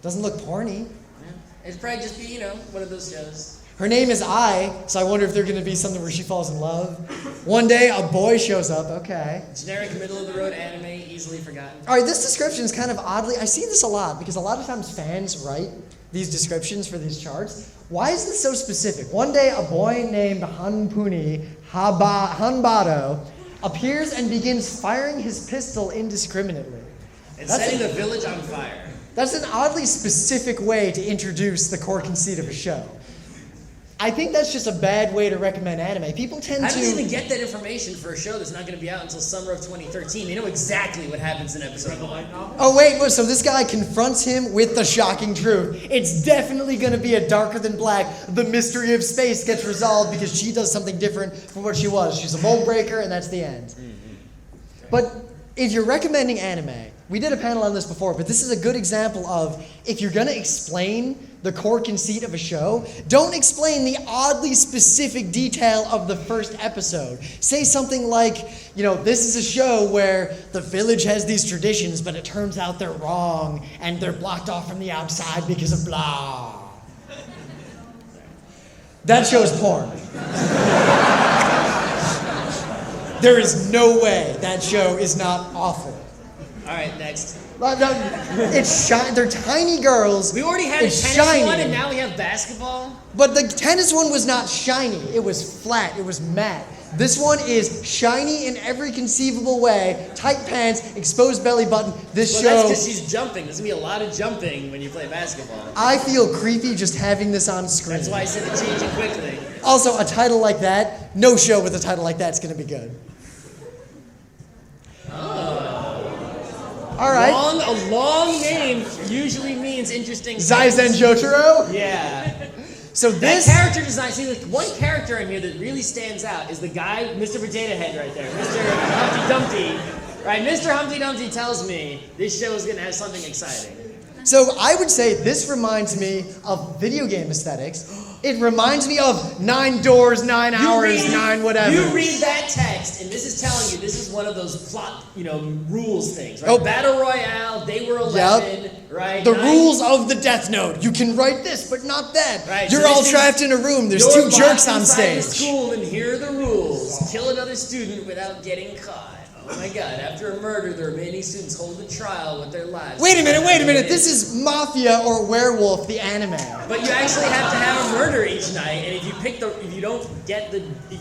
Doesn't look porny. Yeah. It'd probably just be, one of those shows. Her name is I, so I wonder if there's going to be something where she falls in love. One day, a boy shows up. Okay. Generic middle-of-the-road anime, easily forgotten. All right, this description is kind of oddly... I see this a lot, because a lot of times fans write these descriptions for these charts. Why is this so specific? One day, a boy named Hanbado appears and begins firing his pistol indiscriminately. And setting the village on fire. That's an oddly specific way to introduce the core conceit of a show. I think that's just a bad way to recommend anime. People tend to... How do they even get that information for a show that's not going to be out until summer of 2013? They know exactly what happens in episode 1. Oh, wait, so this guy confronts him with the shocking truth. It's definitely going to be a Darker Than Black. The mystery of space gets resolved because she does something different from what she was. She's a mold breaker, and that's the end. But if you're recommending anime, we did a panel on this before, but this is a good example of if you're going to explain the core conceit of a show, don't explain the oddly specific detail of the first episode. Say something like, this is a show where the village has these traditions, but it turns out they're wrong, and they're blocked off from the outside because of blah. That show's porn. There is no way that show is not awful. All right, next. It's they're tiny girls. We already had a tennis shiny. one, and now we have basketball? But the tennis one was not shiny. It was flat. It was matte. This one is shiny in every conceivable way. Tight pants, exposed belly button. That's because she's jumping. There's going to be a lot of jumping when you play basketball. I feel creepy just having this on screen. That's why I said it changing quickly. Also, a title like that, no show with a title like that is going to be good. All right. A long name usually means interesting things. Zaizen Jotaro? Yeah. So this... That character design, see, one character in here that really stands out is the guy, Mr. Potato Head right there, Mr. Humpty Dumpty. Right, Mr. Humpty Dumpty tells me this show is going to have something exciting. So I would say this reminds me of video game aesthetics. It reminds me of 9 doors, 9 hours, 9 whatever. You read that text, and this is telling you this is one of those plot, rules things, right? Oh. Battle Royale, they were 11, right? The rules of the Death Note. You can write this, but not that. Right, You're so all this trapped in a room. There's You're 2 jerks on locked inside stage. the school, and here are the rules. Kill another student without getting caught. Oh my God, after a murder, the remaining students hold a trial with their lives. Wait a minute. This is Mafia or Werewolf, the anime. But you actually have to have a murder each night, and if you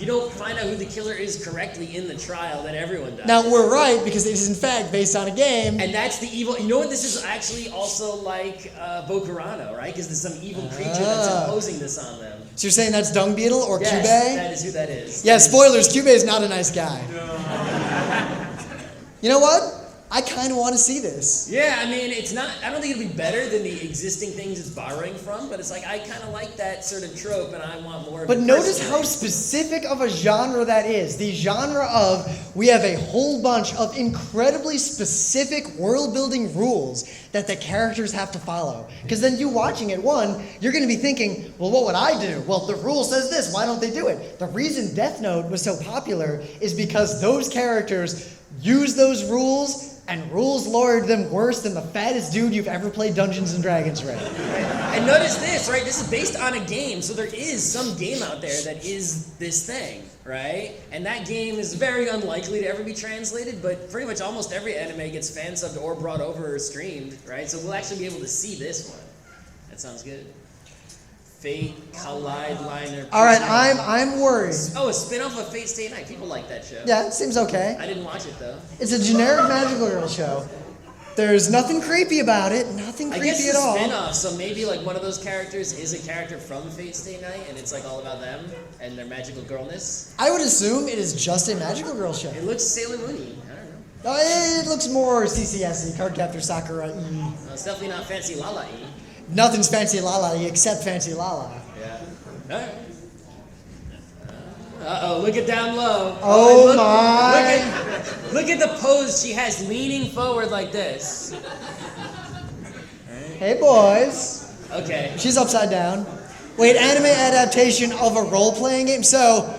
don't find out who the killer is correctly in the trial, then everyone dies. Now, we're right, because it is in fact based on a game. And that's the evil. You know what? This is actually also like Bokurano, right? Because there's some evil creature that's imposing this on them. So you're saying that's Dung Beetle or Yes, Kyubey? that is who that is. Yeah, spoilers, Kyubey is not a nice guy. You know what? I kind of want to see this. Yeah, I mean, it's not. I don't think it'll be better than the existing things it's borrowing from, but it's like I kind of like that sort of trope, and I want more of it. But notice personally. how specific of a genre that is. The genre of we have a whole bunch of incredibly specific world-building rules that the characters have to follow. Because then you watching it, you're going to be thinking, well, what would I do? Well, the rule says this. Why don't they do it? The reason Death Note was so popular is because those characters use those rules, and rules lord them worse than the fattest dude you've ever played Dungeons & Dragons with. And notice this, right? This is based on a game, so there is some game out there that is this thing, right? And that game is very unlikely to ever be translated, but pretty much almost every anime gets fan subbed or brought over or streamed, right? So we'll actually be able to see this one. That sounds good. Fate, Collide Liner. All right, I'm worried. Oh, a spin-off of Fate Stay Night. People like that show. Yeah, it seems okay. I didn't watch it, though. It's a generic magical girl show. There's nothing creepy about it. Nothing I creepy guess at it's all. a spin-off, so maybe like one of those characters is a character from Fate Stay Night, and it's like all about them and their magical girlness. I would assume it is just a magical girl show. It looks Sailor Moon-y. I don't know. It looks more CCSy, Card Captor Sakura-y. It's definitely not fancy Lala-y. Nothing's fancy Lala except fancy Lala. Yeah. All right. Uh-oh, look at down low. Oh look, my. Look at the pose she has leaning forward like this. Hey, boys. Okay. She's upside down. Wait, anime adaptation of a role-playing game? So,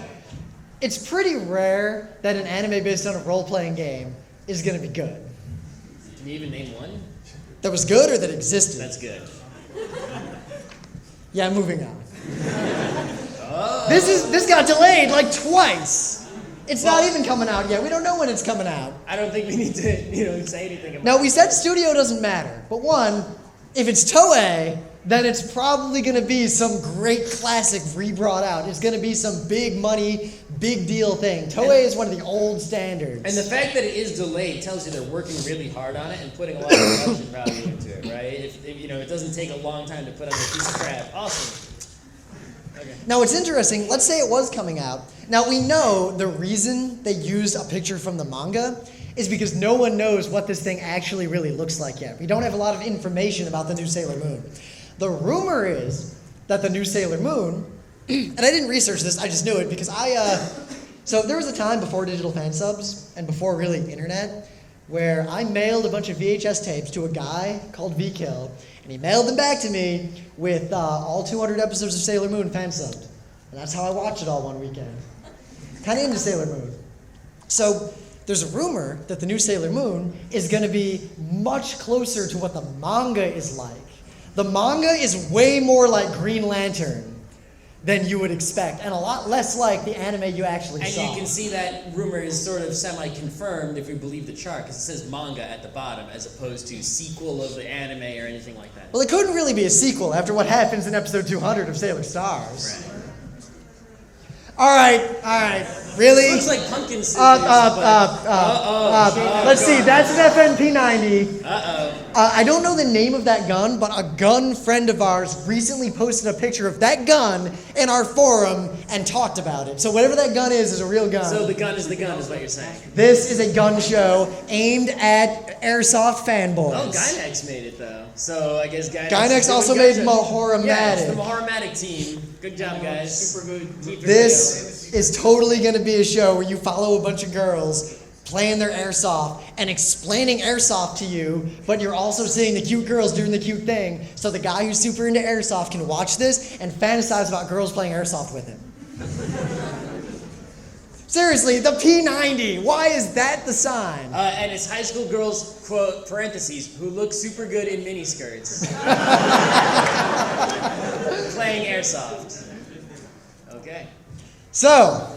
it's pretty rare that an anime based on a role-playing game is going to be good. Can you even name one? That was good or that existed? That's good. Yeah, moving on. Oh. This got delayed like twice. It's not even coming out yet. We don't know when it's coming out. I don't think we need to, say anything about Now, we said studio doesn't matter, but one, if it's Toei, then it's probably going to be some great classic re-brought out. It's going to be some big money, big deal thing. Toei is one of the old standards. And the fact that it is delayed tells you they're working really hard on it and putting a lot of production value into it, right? If it doesn't take a long time to put on a piece of crap. Awesome. Okay. Now, what's interesting, let's say it was coming out. Now, we know the reason they used a picture from the manga is because no one knows what this thing actually really looks like yet. We don't have a lot of information about the new Sailor Moon. The rumor is that the new Sailor Moon, and I didn't research this, I just knew it because so there was a time before digital fan subs and before really internet where I mailed a bunch of VHS tapes to a guy called V-Kill, and he mailed them back to me with all 200 episodes of Sailor Moon fan subbed. And that's how I watched it all one weekend. Kind of into Sailor Moon. So there's a rumor that the new Sailor Moon is going to be much closer to what the manga is like. The manga is way more like Green Lantern than you would expect, and a lot less like the anime you actually saw. And you can see that rumor is sort of semi-confirmed if we believe the chart, because it says manga at the bottom as opposed to sequel of the anime or anything like that. Well, it couldn't really be a sequel after what happens in episode 200 of Sailor Stars. Right. All right, really? It looks like pumpkin scissors. Let's see, that's an FNP90. Uh-oh. I don't know the name of that gun, but a gun friend of ours recently posted a picture of that gun in our forum and talked about it. So whatever that gun is a real gun. So the gun is what you're saying. This is a gun show aimed at airsoft fanboys. Oh, Gynex made it, though. So I guess Gynex also made Mahoramatic. Yeah, it's the Mahoramatic team. Good job, guys. Super good. This is totally going to be a show where you follow a bunch of girls playing their airsoft and explaining airsoft to you, but you're also seeing the cute girls doing the cute thing, so the guy who's super into airsoft can watch this and fantasize about girls playing airsoft with him. Seriously, the P90, why is that the sign? And it's high school girls, quote, parentheses, who look super good in miniskirts. Playing airsoft. Okay. So,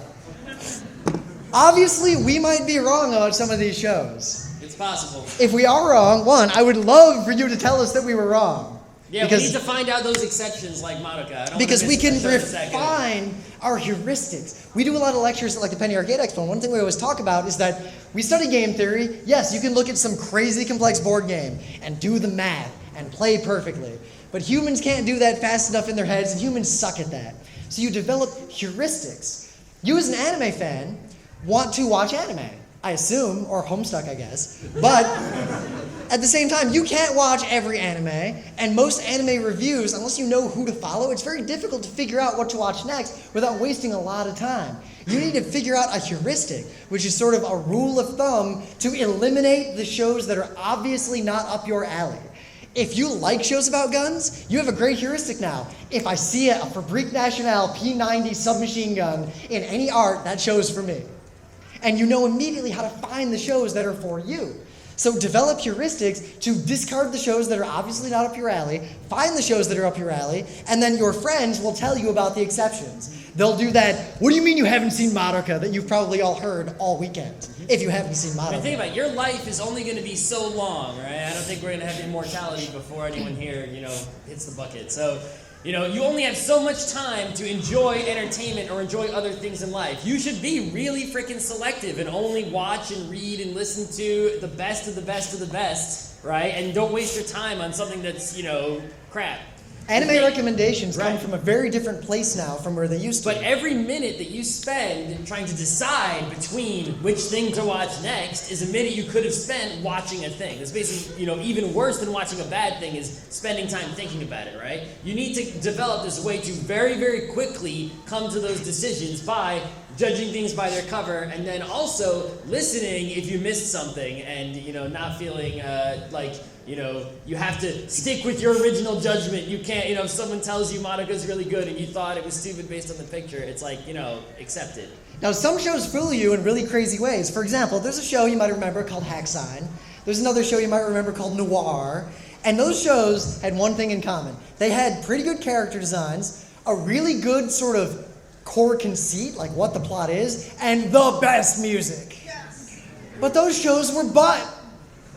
obviously we might be wrong about some of these shows. It's possible. If we are wrong, one, I would love for you to tell us that we were wrong. Yeah, we need to find out those exceptions like Madoka. Because we can refine our heuristics. We do a lot of lectures at like the Penny Arcade Expo, and one thing we always talk about is that we study game theory. Yes, you can look at some crazy complex board game and do the math and play perfectly. But humans can't do that fast enough in their heads, and humans suck at that. So you develop heuristics. You as an anime fan want to watch anime, I assume, or Homestuck, I guess. But at the same time, you can't watch every anime, and most anime reviews, unless you know who to follow, it's very difficult to figure out what to watch next without wasting a lot of time. You need to figure out a heuristic, which is sort of a rule of thumb to eliminate the shows that are obviously not up your alley. If you like shows about guns, you have a great heuristic now. If I see a Fabrique Nationale P90 submachine gun in any art, that show's for me. And you know immediately how to find the shows that are for you. So develop heuristics to discard the shows that are obviously not up your alley, find the shows that are up your alley, and then your friends will tell you about the exceptions. They'll do that, what do you mean you haven't seen Madoka, that you've probably all heard all weekend, if you haven't seen Madoka. I mean, think about it, your life is only going to be so long, right? I don't think we're going to have immortality before anyone here, hits the bucket. So, you only have so much time to enjoy entertainment or enjoy other things in life. You should be really freaking selective and only watch and read and listen to the best of the best of the best, right? And don't waste your time on something that's, crap. Anime recommendations come Right. from a very different place now from where they used to. But every minute that you spend trying to decide between which thing to watch next is a minute you could have spent watching a thing. That's basically, even worse than watching a bad thing is spending time thinking about it, right? You need to develop this way to very, very quickly come to those decisions by judging things by their cover, and then also listening if you missed something, and not feeling like you have to stick with your original judgment. You can't, if someone tells you Monica's really good and you thought it was stupid based on the picture, it's like, accept it. Now, some shows fool you in really crazy ways. For example, there's a show you might remember called Hack Sign. There's another show you might remember called Noir. And those shows had one thing in common. They had pretty good character designs, a really good sort of core conceit, like what the plot is, and the best music. Yes. But those shows were butt.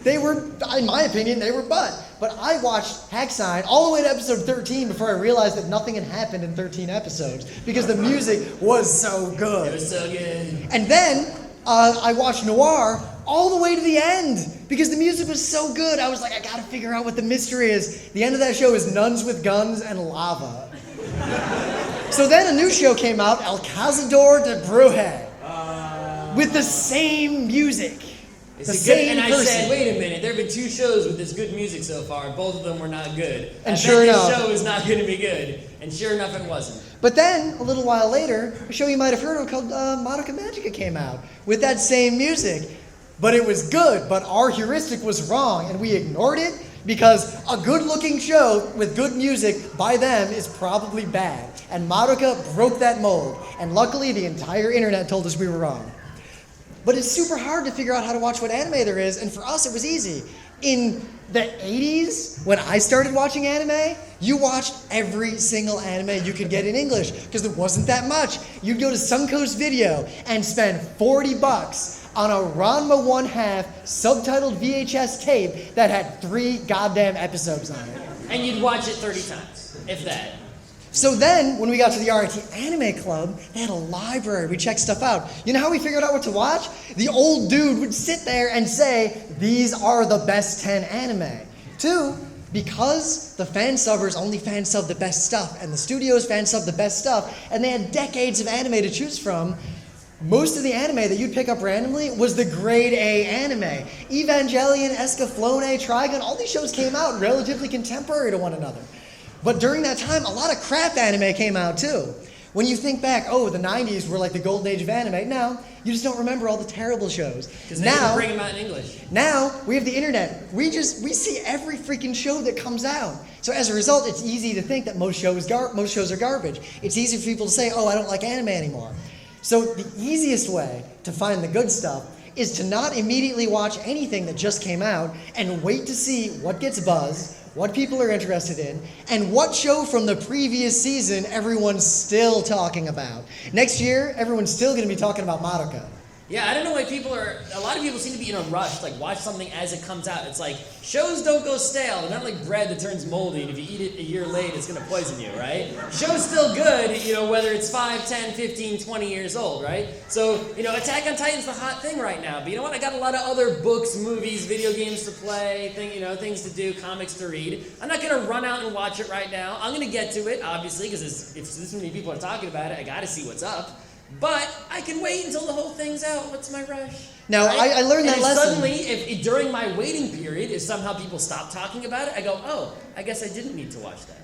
They were, in my opinion, they were butt. But I watched Hack Sign all the way to episode 13 before I realized that nothing had happened in 13 episodes because the music was so good. It was so good. And then I watched Noir all the way to the end because the music was so good. I was like, I gotta figure out what the mystery is. The end of that show is nuns with guns and lava. So then a new show came out, El Cazador de Brujas, with the same music. The same and I person. said, wait a minute, there have been 2 shows with this good music so far, both of them were not good. And sure enough, this show is not going to be good. And sure enough, it wasn't. But then, a little while later, a show you might have heard of called Monica Magica came out with that same music. But it was good, but our heuristic was wrong, and we ignored it because a good-looking show with good music by them is probably bad. And Madoka broke that mold, and luckily the entire internet told us we were wrong. But it's super hard to figure out how to watch what anime there is, and for us it was easy. In the 80s, when I started watching anime, you watched every single anime you could get in English, because there wasn't that much. You'd go to Suncoast Video and spend $40 on a Ranma 1/2 subtitled VHS tape that had 3 goddamn episodes on it. And you'd watch it 30 times, if that. So then, when we got to the RIT Anime Club, they had a library. We checked stuff out. You know how we figured out what to watch? The old dude would sit there and say, these are the best 10 anime. 2, because the fan subbers only fan sub the best stuff, and the studios fan sub the best stuff, and they had decades of anime to choose from, most of the anime that you'd pick up randomly was the grade A anime. Evangelion, Escaflowne, Trigun, all these shows came out relatively contemporary to one another. But during that time, a lot of crap anime came out too. When you think back, the 90s were like the golden age of anime. No, you just don't remember all the terrible shows. Because now bring them out in English. Now we have the internet. We see every freaking show that comes out. So as a result, it's easy to think that most shows are garbage. It's easy for people to say, I don't like anime anymore. So the easiest way to find the good stuff is to not immediately watch anything that just came out and wait to see what gets buzz, what people are interested in, and what show from the previous season everyone's still talking about. Next year, everyone's still going to be talking about Madoka. Yeah, I don't know why a lot of people seem to be in a rush, like watch something as it comes out. It's like, shows don't go stale. They're not like bread that turns moldy, and if you eat it a year late, it's going to poison you, right? Show's still good, whether it's 5, 10, 15, 20 years old, right? So, Attack on Titan's the hot thing right now, but you know what? I got a lot of other books, movies, video games to play, things to do, comics to read. I'm not going to run out and watch it right now. I'm going to get to it, obviously, because if this many people are talking about it, I got to see what's up. But I can wait until the whole thing's out. What's my rush? Now, right? I learned that lesson. Suddenly, if during my waiting period, if somehow people stop talking about it, I go, I guess I didn't need to watch that.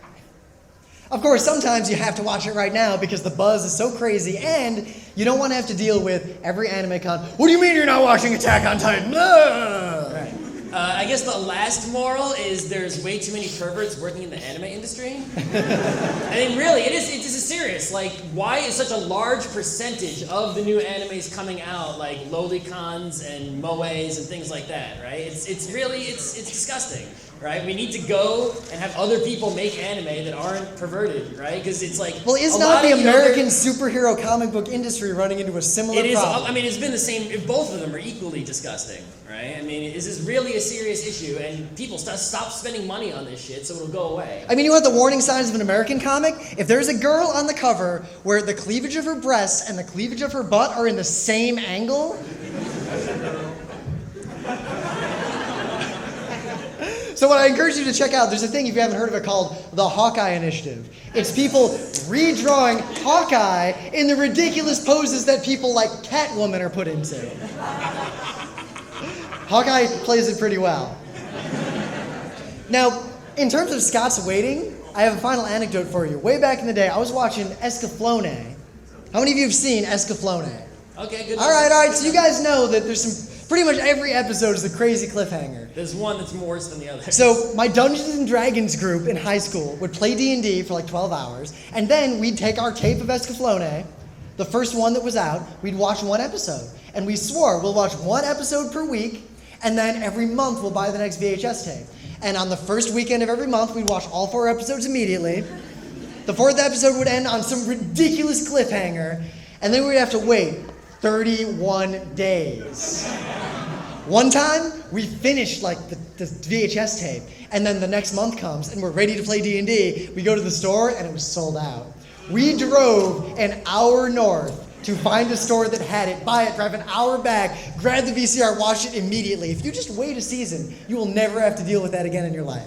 Of course, sometimes you have to watch it right now because the buzz is so crazy and you don't want to have to deal with every anime con. What do you mean you're not watching Attack on Titan? Right. I guess the last moral is there's way too many perverts working in the anime industry. I mean, really, it's serious. Like, why is such a large percentage of the new animes coming out, like lolicons and moes and things like that, right? It's disgusting, right? We need to go and have other people make anime that aren't perverted, right? Because it's like, well, is not the American superhero comic book industry running into a similar problem? I mean, it's been the same. Both of them are equally disgusting, right? I mean, this is really a serious issue, and people stop spending money on this shit, so it'll go away. I mean, you want the warning signs of an American comic? If there's a girl on the cover where the cleavage of her breasts and the cleavage of her butt are in the same angle, So what I encourage you to check out, there's a thing if you haven't heard of it called the Hawkeye Initiative. It's people redrawing Hawkeye in the ridiculous poses that people like Catwoman are put into. Hawkeye plays it pretty well. Now, in terms of Scott's waiting, I have a final anecdote for you. Way back in the day, I was watching Escaflowne. How many of you have seen Escaflowne? Okay, good. All right. So you guys know that there's some, pretty much every episode is a crazy cliffhanger. There's one that's worse than the other. So my Dungeons and Dragons group in high school would play D&D for like 12 hours, and then we'd take our tape of Escaflowne, the first one that was out, we'd watch one episode. And we swore we'll watch one episode per week, and then every month we'll buy the next VHS tape. And on the first weekend of every month, we'd watch all 4 episodes immediately. The 4th episode would end on some ridiculous cliffhanger, and then we'd have to wait 31 days. One time, we finished like the VHS tape, and then the next month comes, and we're ready to play D&D. We go to the store, and it was sold out. We drove an hour north to find a store that had it, buy it, drive an hour back, grab the VCR, watch it immediately. If you just wait a season, you will never have to deal with that again in your life.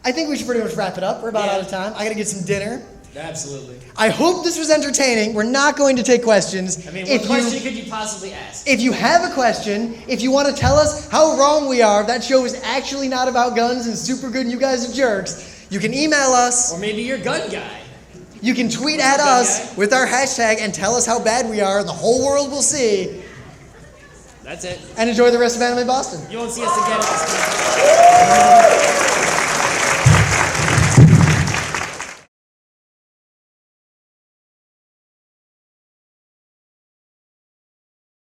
I think we should pretty much wrap it up. We're about out of time. I gotta get some dinner. Absolutely. I hope this was entertaining. We're not going to take questions. I mean, what question could you possibly ask? If you have a question, if you want to tell us how wrong we are, that show is actually not about guns and super good and you guys are jerks, you can email us. Or maybe you're gun guy. You can tweet at us with our hashtag and tell us how bad we are, and the whole world will see. That's it. And enjoy the rest of Anime Boston. You won't see us again at this point.